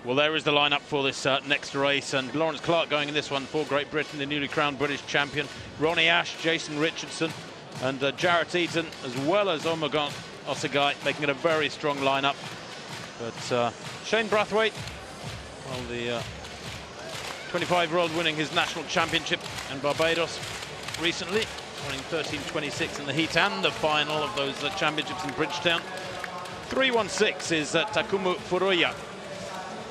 Well, there is the lineup for this next race, and Lawrence Clark going in this one for Great Britain, the newly crowned British champion. Ronnie Ash, Jason Richardson, and Jarrett Eaton, as well as Omegon Osagai, making it a very strong lineup. But Shane Brathwaite, well, the 25-year-old winning his national championship in Barbados recently, running 13:26 in the heat and the final of those championships in Bridgetown. 3:16 is Takumu Furuya.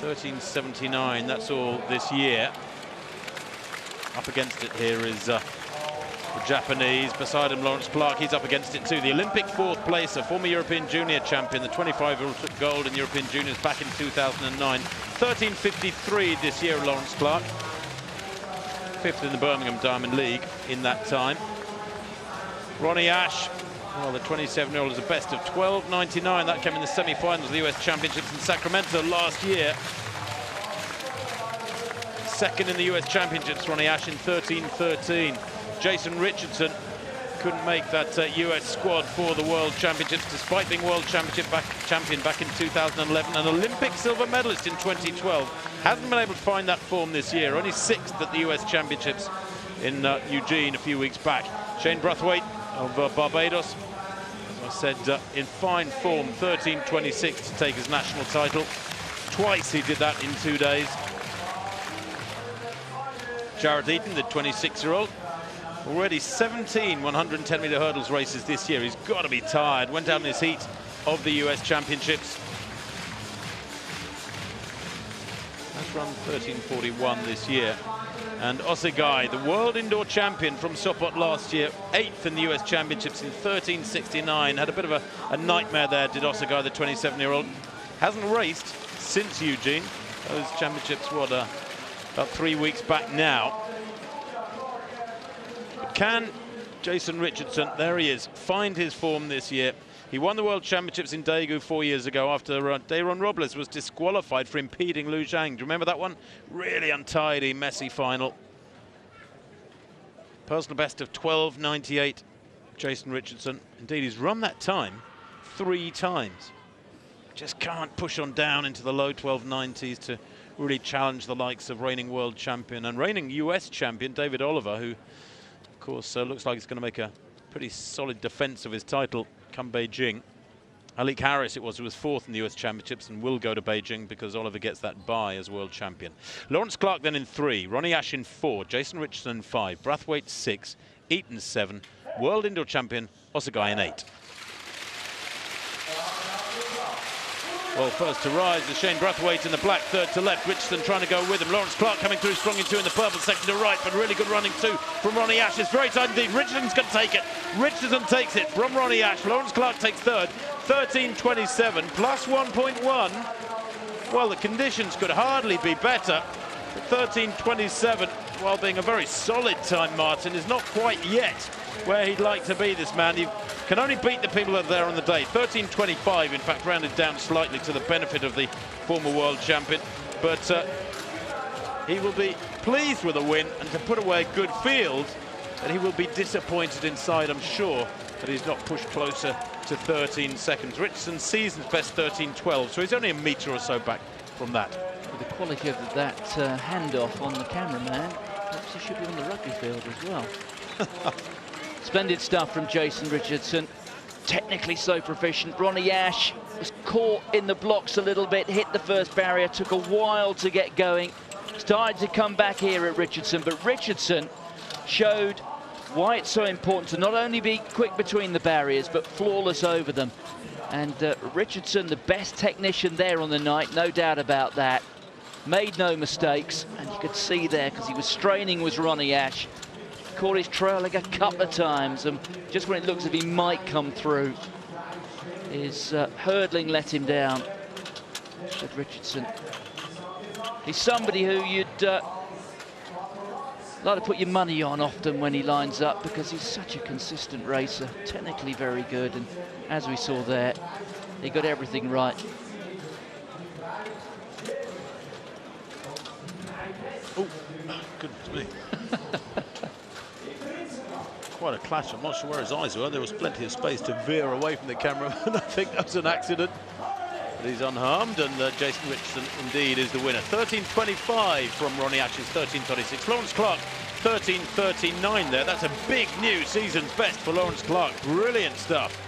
13:79, that's all this year. Up against it here is the Japanese. Beside him, Lawrence Clark, he's up against it too. The Olympic fourth placer, former European junior champion, the 25-year-old took gold in European juniors back in 2009. 13:53 this year, Lawrence Clark. Fifth in the Birmingham Diamond League in that time. Ronnie Ash, well, the 27-year-old is a best of 12:99. That came in the semi-finals of the US Championships in Sacramento last year. Second in the US Championships, Ronnie Ash in 13:13. Jason Richardson couldn't make that US squad for the World Championships, despite being World Championship champion back in 2011, an Olympic silver medalist in 2012. Hasn't been able to find that form this year. Only sixth at the US Championships in Eugene a few weeks back. Shane Brathwaite of Barbados, as I said, in fine form, 13:26 to take his national title. Twice he did that in 2 days. Jarrett Eaton, the 26-year-old, already 17 110-meter hurdles races this year. He's got to be tired. Went out in his heat of the US Championships. That's run 13:41 this year. And Osagai, the world indoor champion from Sopot last year, 8th in the US Championships in 13:69. Had a bit of a nightmare there, did Osagai, the 27-year-old. Hasn't raced since Eugene. Those championships, what, about 3 weeks back now. But can Jason Richardson, there he is, find his form this year? He won the World Championships in Daegu 4 years ago after Dayron Robles was disqualified for impeding Lu Zhang. Do you remember that one? Really untidy, messy final. Personal best of 12:98, Jason Richardson. Indeed, he's run that time 3 times. Just can't push on down into the low 1290s to really challenge the likes of reigning world champion and reigning US champion David Oliver, who, of course, looks like he's going to make a pretty solid defense of his title come Beijing. Alik Harris, it was, who was 4th in the US Championships and will go to Beijing because Oliver gets that bye as world champion. Lawrence Clark then in 3, Ronnie Ash in 4, Jason Richardson in 5, Brathwaite 6, Eaton 7, world indoor champion Osagai in 8. Well, first to rise is Shane Brathwaite in the black, third to left. Richardson trying to go with him. Lawrence Clark coming through strong in 2 in the purple, second to right, but really good running too from Ronnie Ash. It's very tight indeed. Richardson's going to take it. Richardson takes it from Ronnie Ash. Lawrence Clark takes third. 13:27 plus 1.1. Well, the conditions could hardly be better. 13:27, while being a very solid time, Martin, is not quite yet where he'd like to be, this man. He can only beat the people that are there on the day. 13:25, in fact, rounded down slightly to the benefit of the former world champion. But he will be pleased with a win and to put away a good field. But he will be disappointed inside, I'm sure, that he's not pushed closer to 13 seconds. Richardson's season's best 13:12, so he's only a metre or so back from that. With the quality of that handoff on the cameraman, perhaps he should be on the rugby field as well. Splendid stuff from Jason Richardson. Technically so proficient. Ronnie Ash was caught in the blocks a little bit, hit the first barrier, took a while to get going. Started to come back here at Richardson, but Richardson showed why it's so important to not only be quick between the barriers, but flawless over them. And Richardson, the best technician there on the night, no doubt about that. Made no mistakes, and you could see there, because he was straining, was Ronnie Ash. Caught his trail like a couple of times, and just when it looks as if he might come through, his hurdling let him down. Said Richardson. He's somebody who you'd like to put your money on often when he lines up, because he's such a consistent racer, technically very good, and as we saw there, he got everything right. Oh, goodness me. Quite a clash. I'm not sure where his eyes were. There was plenty of space to veer away from the camera, and I think that was an accident. But he's unharmed, and Jason Richardson indeed is the winner. 13.25 from Ronnie Ashes, 13.26. Lawrence Clark, 13.39 there. That's a big new season's best for Lawrence Clark. Brilliant stuff.